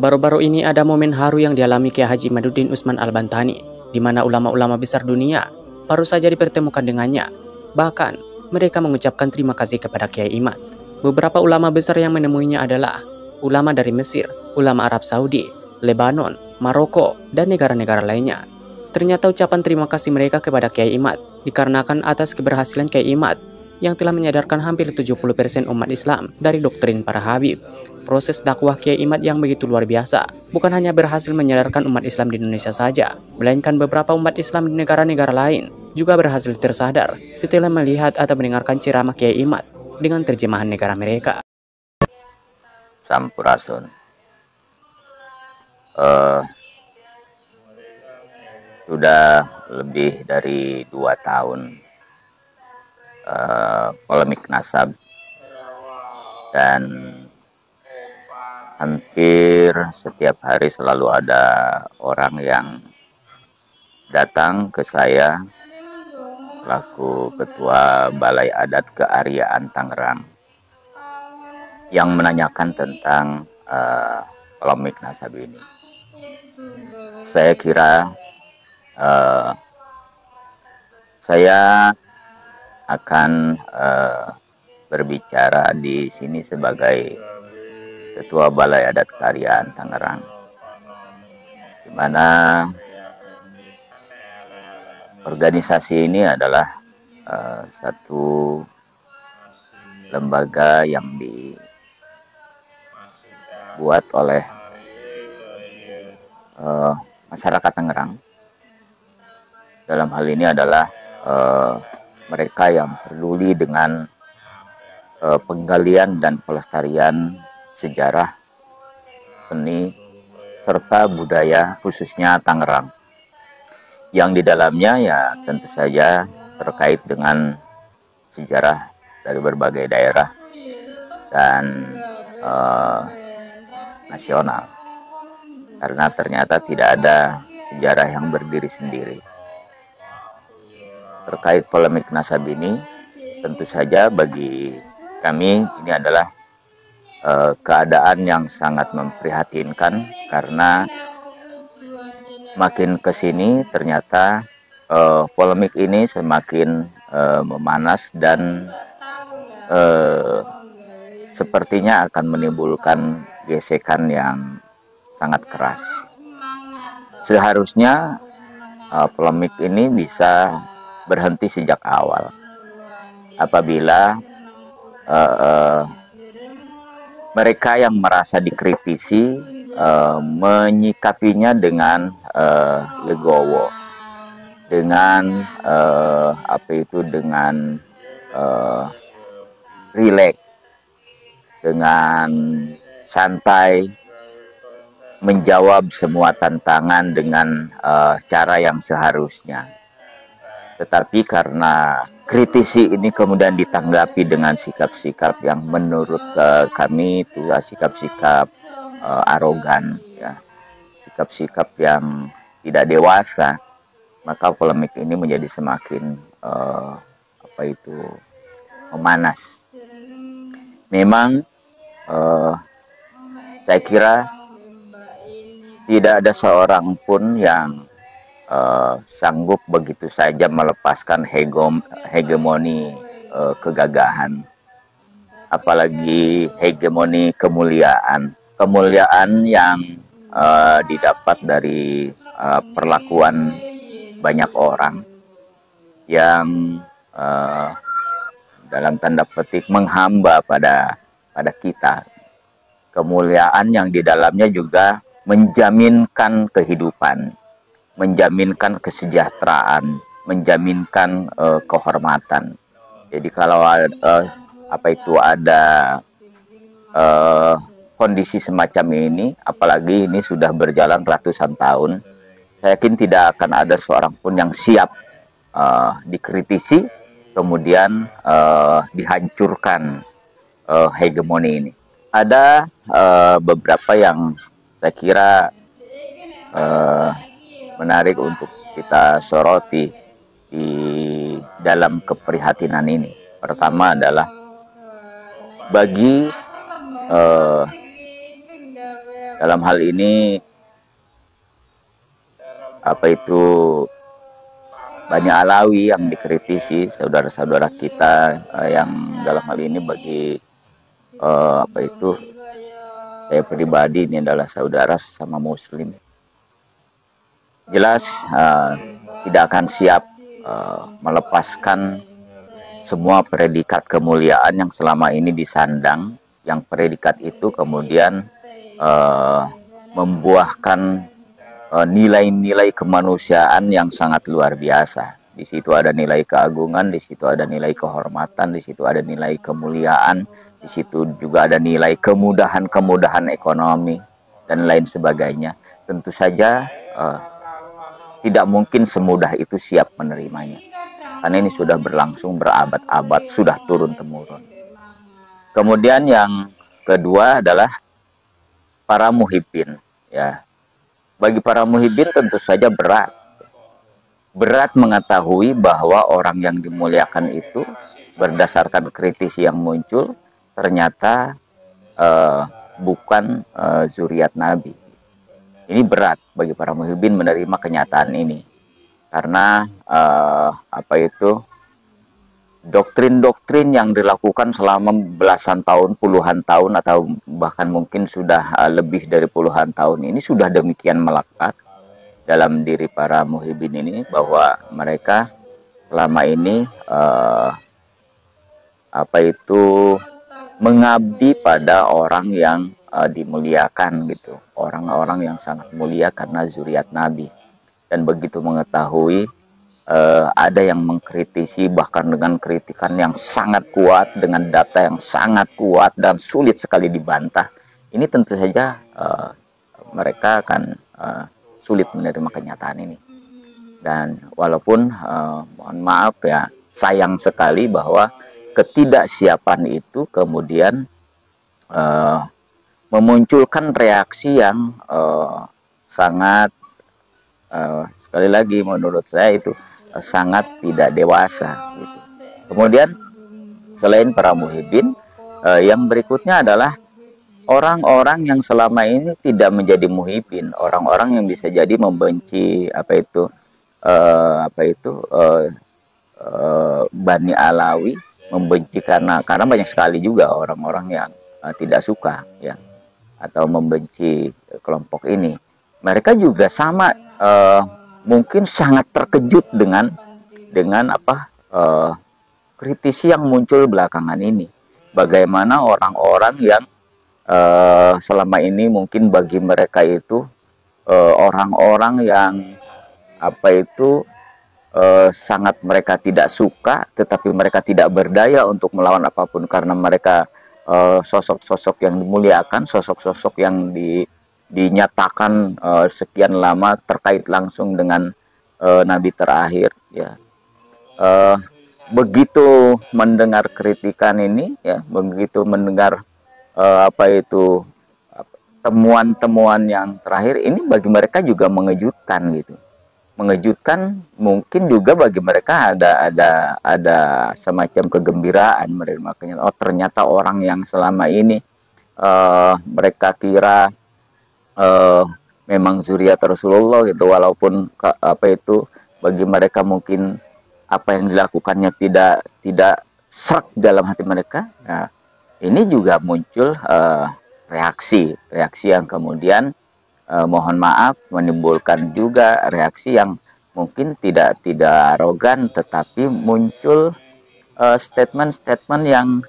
Baru-baru ini ada momen haru yang dialami Kiai Haji Imaduddin Utsman Al-Bantani, di mana ulama-ulama besar dunia baru saja dipertemukan dengannya. Bahkan, mereka mengucapkan terima kasih kepada Kiai Imad. Beberapa ulama besar yang menemuinya adalah ulama dari Mesir, ulama Arab Saudi, Lebanon, Maroko, dan negara-negara lainnya. Ternyata ucapan terima kasih mereka kepada Kiai Imad dikarenakan atas keberhasilan Kiai Imad yang telah menyadarkan hampir 70% umat Islam dari doktrin para Habib. Proses dakwah Kiai Imad yang begitu luar biasa bukan hanya berhasil menyadarkan umat Islam di Indonesia saja, melainkan beberapa umat Islam di negara-negara lain juga berhasil tersadar setelah melihat atau mendengarkan ceramah Kiai Imad dengan terjemahan negara mereka. Sampurasun. Sudah lebih dari 2 tahun polemik nasab, dan hampir setiap hari selalu ada orang yang datang ke saya selaku Ketua Balai Adat Keariaan Tangerang yang menanyakan tentang polemik nasab ini. Saya kira saya akan berbicara di sini sebagai Ketua Balai Adat Keariaan Tangerang, di mana organisasi ini adalah satu lembaga yang dibuat oleh masyarakat Tangerang. Dalam hal ini adalah mereka yang peduli dengan penggalian dan pelestarian sejarah, seni, serta budaya khususnya Tangerang. Yang di dalamnya ya tentu saja terkait dengan sejarah dari berbagai daerah dan nasional. Karena ternyata tidak ada sejarah yang berdiri sendiri. Terkait polemik nasab ini, tentu saja bagi kami ini adalah keadaan yang sangat memprihatinkan, karena makin kesini ternyata polemik ini semakin memanas dan sepertinya akan menimbulkan gesekan yang sangat keras. Seharusnya polemik ini bisa berhenti sejak awal apabila mereka yang merasa dikritisi menyikapinya dengan legowo, dengan dengan rileks, dengan santai, menjawab semua tantangan dengan cara yang seharusnya. Tetapi karena kritisi ini kemudian ditanggapi dengan sikap-sikap yang menurut kami itu sikap-sikap arogan, ya, sikap-sikap yang tidak dewasa, maka polemik ini menjadi semakin memanas. Memang saya kira tidak ada seorang pun yang sanggup begitu saja melepaskan hegemoni kegagahan, apalagi hegemoni kemuliaan yang didapat dari perlakuan banyak orang yang dalam tanda petik menghamba pada kita. Kemuliaan yang di dalamnya juga menjaminkan kehidupan, menjaminkan kesejahteraan, menjaminkan kehormatan. Jadi kalau ada kondisi semacam ini, apalagi ini sudah berjalan ratusan tahun, saya yakin tidak akan ada seorang pun yang siap dikritisi kemudian dihancurkan hegemoni ini. Ada beberapa yang saya kira menarik untuk kita soroti di dalam keprihatinan ini. Pertama adalah bagi Dalam hal ini banyak Alawi yang dikritisi, saudara-saudara kita yang dalam hal ini bagi saya pribadi ini adalah saudara sama Muslim. Jelas tidak akan siap melepaskan semua predikat kemuliaan yang selama ini disandang, yang predikat itu kemudian membuahkan nilai-nilai kemanusiaan yang sangat luar biasa. Di situ ada nilai keagungan, di situ ada nilai kehormatan, di situ ada nilai kemuliaan, di situ juga ada nilai kemudahan ekonomi dan lain sebagainya. Tentu saja tidak mungkin semudah itu siap menerimanya, karena ini sudah berlangsung berabad-abad, sudah turun-temurun. Kemudian yang kedua adalah para muhibbin, ya. Bagi para muhibbin tentu saja berat mengetahui bahwa orang yang dimuliakan itu berdasarkan kritisi yang muncul ternyata bukan zuriat Nabi. Ini berat bagi para muhibbin menerima kenyataan ini, karena doktrin-doktrin yang dilakukan selama belasan tahun, puluhan tahun, atau bahkan mungkin sudah lebih dari puluhan tahun ini sudah demikian melekat dalam diri para muhibbin ini, bahwa mereka selama ini mengabdi pada orang yang dimuliakan gitu, orang-orang yang sangat mulia karena zuriat Nabi. Dan begitu mengetahui ada yang mengkritisi bahkan dengan kritikan yang sangat kuat, dengan data yang sangat kuat dan sulit sekali dibantah, ini tentu saja mereka akan sulit menerima kenyataan ini. Dan walaupun mohon maaf ya, sayang sekali bahwa ketidaksiapan itu kemudian memunculkan reaksi yang sangat sekali lagi menurut saya itu sangat tidak dewasa gitu. Kemudian selain para muhibbin, yang berikutnya adalah orang-orang yang selama ini tidak menjadi muhibbin, orang-orang yang bisa jadi membenci Bani Alawi, membenci karena banyak sekali juga orang-orang yang tidak suka ya, atau membenci kelompok ini. Mereka juga sama mungkin sangat terkejut dengan kritisi yang muncul belakangan ini. Bagaimana orang-orang yang selama ini mungkin bagi mereka itu orang-orang yang sangat mereka tidak suka, tetapi mereka tidak berdaya untuk melawan apapun karena mereka sosok-sosok yang dimuliakan, sosok-sosok yang dinyatakan sekian lama terkait langsung dengan Nabi terakhir ya. Begitu mendengar kritikan ini ya, begitu mendengar temuan-temuan yang terakhir ini, bagi mereka juga mengejutkan gitu. Mengejutkan, mungkin juga bagi mereka ada semacam kegembiraan menerima kenyataan. Oh, ternyata orang yang selama ini mereka kira memang zuriat Rasulullah gitu, walaupun bagi mereka mungkin apa yang dilakukannya tidak sreg dalam hati mereka. Nah, ini juga muncul reaksi yang kemudian mohon maaf menimbulkan juga reaksi yang mungkin tidak arogan, tetapi muncul statement-statement yang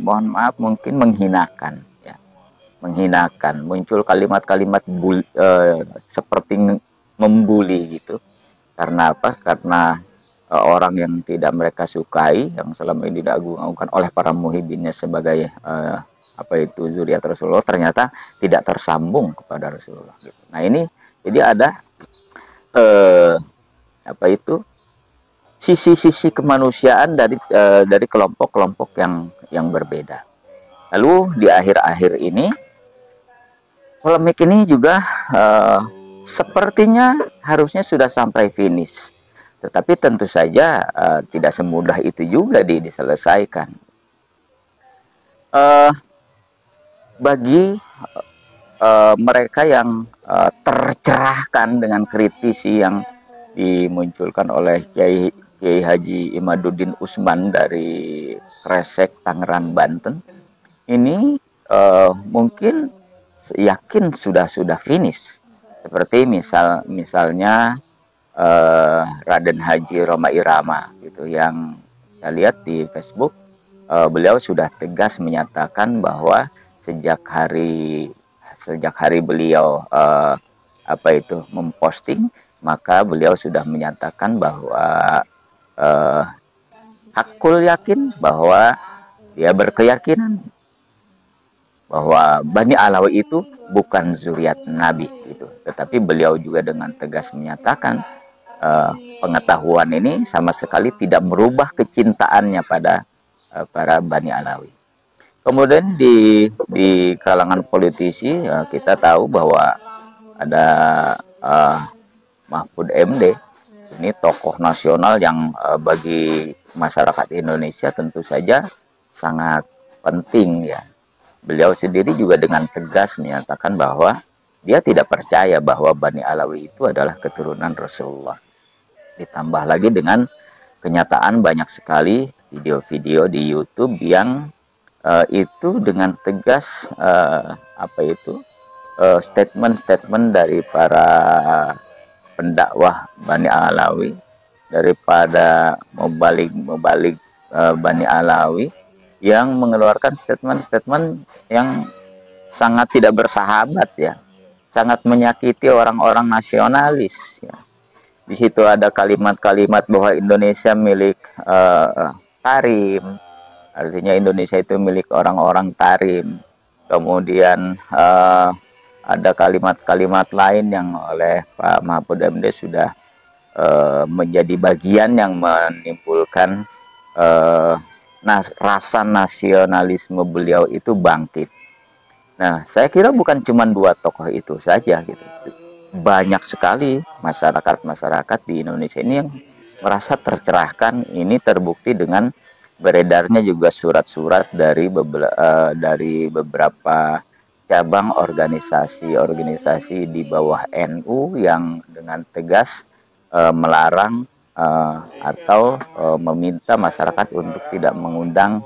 mohon maaf mungkin menghinakan ya. Menghinakan, muncul kalimat-kalimat seperti membuli gitu. Karena apa? Karena orang yang tidak mereka sukai, yang selama ini diagung-agungkan oleh para muhibbinnya sebagai zuriat Rasulullah, ternyata tidak tersambung kepada Rasulullah gitu. Nah, ini jadi ada sisi-sisi kemanusiaan dari kelompok-kelompok yang berbeda. Lalu di akhir-akhir ini polemik ini juga sepertinya harusnya sudah sampai finish, tetapi tentu saja tidak semudah itu juga diselesaikan. Bagi mereka yang tercerahkan dengan kritisi yang dimunculkan oleh Kiai Haji Imaduddin Usman dari Kresek, Tangerang, Banten, ini mungkin yakin sudah finish. Seperti misalnya Raden Haji Roma Irama gitu, yang saya lihat di Facebook, beliau sudah tegas menyatakan bahwa sejak hari beliau memposting, maka beliau sudah menyatakan bahwa hakul yakin bahwa dia berkeyakinan bahwa Bani Alawi itu bukan zuriat Nabi gitu. Tetapi beliau juga dengan tegas menyatakan pengetahuan ini sama sekali tidak merubah kecintaannya pada para Bani Alawi. Kemudian di kalangan politisi kita tahu bahwa ada Mahfud MD, ini tokoh nasional yang bagi masyarakat Indonesia tentu saja sangat penting ya. Beliau sendiri juga dengan tegas menyatakan bahwa dia tidak percaya bahwa Bani Alawi itu adalah keturunan Rasulullah. Ditambah lagi dengan kenyataan banyak sekali video-video di YouTube yang itu dengan tegas statement-statement dari para pendakwah Bani Alawi, daripada mubalik Bani Alawi yang mengeluarkan statement-statement yang sangat tidak bersahabat ya, sangat menyakiti orang-orang nasionalis ya. Di situ ada kalimat-kalimat bahwa Indonesia milik Tarim, artinya Indonesia itu milik orang-orang Tarim. Kemudian ada kalimat-kalimat lain yang oleh Pak Mahfud MD sudah menjadi bagian yang menimbulkan rasa nasionalisme beliau itu bangkit. Nah, saya kira bukan cuma dua tokoh itu saja gitu. Banyak sekali masyarakat di Indonesia ini yang merasa tercerahkan. Ini terbukti dengan beredarnya juga surat-surat dari beberapa cabang organisasi di bawah NU yang dengan tegas melarang atau meminta masyarakat untuk tidak mengundang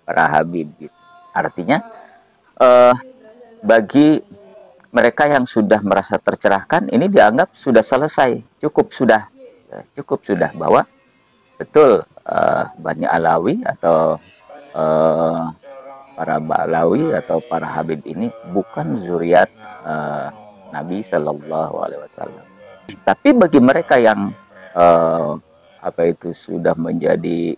para Habib gitu. Artinya bagi mereka yang sudah merasa tercerahkan, ini dianggap sudah selesai, cukup sudah bahwa betul Bani Alawi atau para Ba'alawi atau para Habib ini bukan zuriat Nabi Shallallahu Alaihi Wasallam. Tapi bagi mereka yang sudah menjadi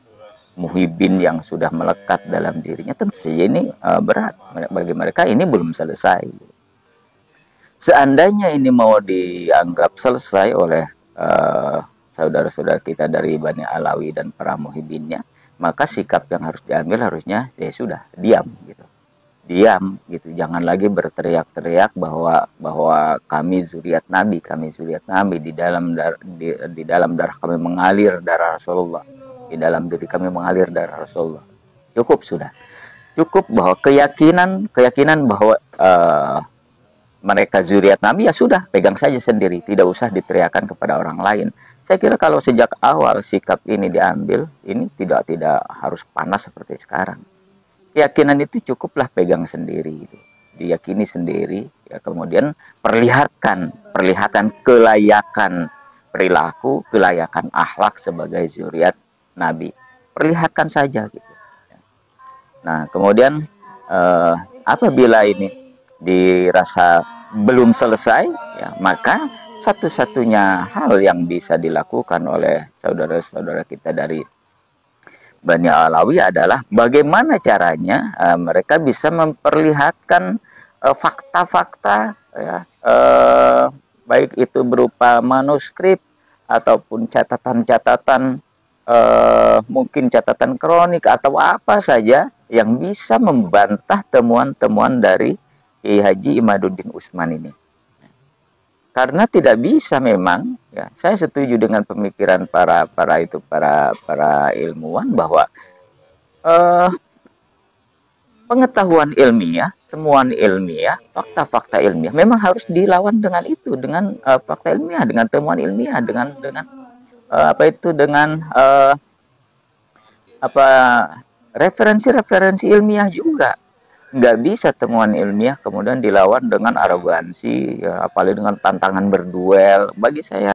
muhibin yang sudah melekat dalam dirinya, tentu saja ini berat. Bagi mereka ini belum selesai. Seandainya ini mau dianggap selesai oleh saudara-saudara kita dari Bani Alawi dan para muhibinnya, maka sikap yang harus diambil harusnya ya sudah diam gitu. Jangan lagi berteriak-teriak bahwa kami zuriat Nabi, di dalam darah kami mengalir darah Rasulullah, di dalam diri kami mengalir darah Rasulullah. Cukup bahwa keyakinan bahwa mereka zuriat Nabi, ya sudah, pegang saja sendiri, tidak usah diteriakan kepada orang lain. Saya kira kalau sejak awal sikap ini diambil, ini tidak harus panas seperti sekarang. Keyakinan itu cukuplah pegang sendiri, gitu. Diyakini sendiri, ya, kemudian perlihatkan kelayakan perilaku, kelayakan akhlak sebagai zuriat Nabi. Perlihatkan saja gitu. Nah, kemudian apabila ini dirasa belum selesai, ya, maka satu-satunya hal yang bisa dilakukan oleh saudara-saudara kita dari Bani Alawi adalah bagaimana caranya mereka bisa memperlihatkan fakta-fakta, ya, baik itu berupa manuskrip ataupun catatan-catatan, mungkin catatan kronik atau apa saja yang bisa membantah temuan-temuan dari Kiai Haji Imaduddin Usman ini. Karena tidak bisa memang, ya, saya setuju dengan pemikiran para ilmuwan bahwa pengetahuan ilmiah, temuan ilmiah, fakta-fakta ilmiah memang harus dilawan dengan itu, dengan fakta ilmiah, dengan temuan ilmiah, dengan apa referensi-referensi ilmiah juga. Nggak bisa temuan ilmiah kemudian dilawan dengan arogansi, ya, apalagi dengan tantangan berduel. Bagi saya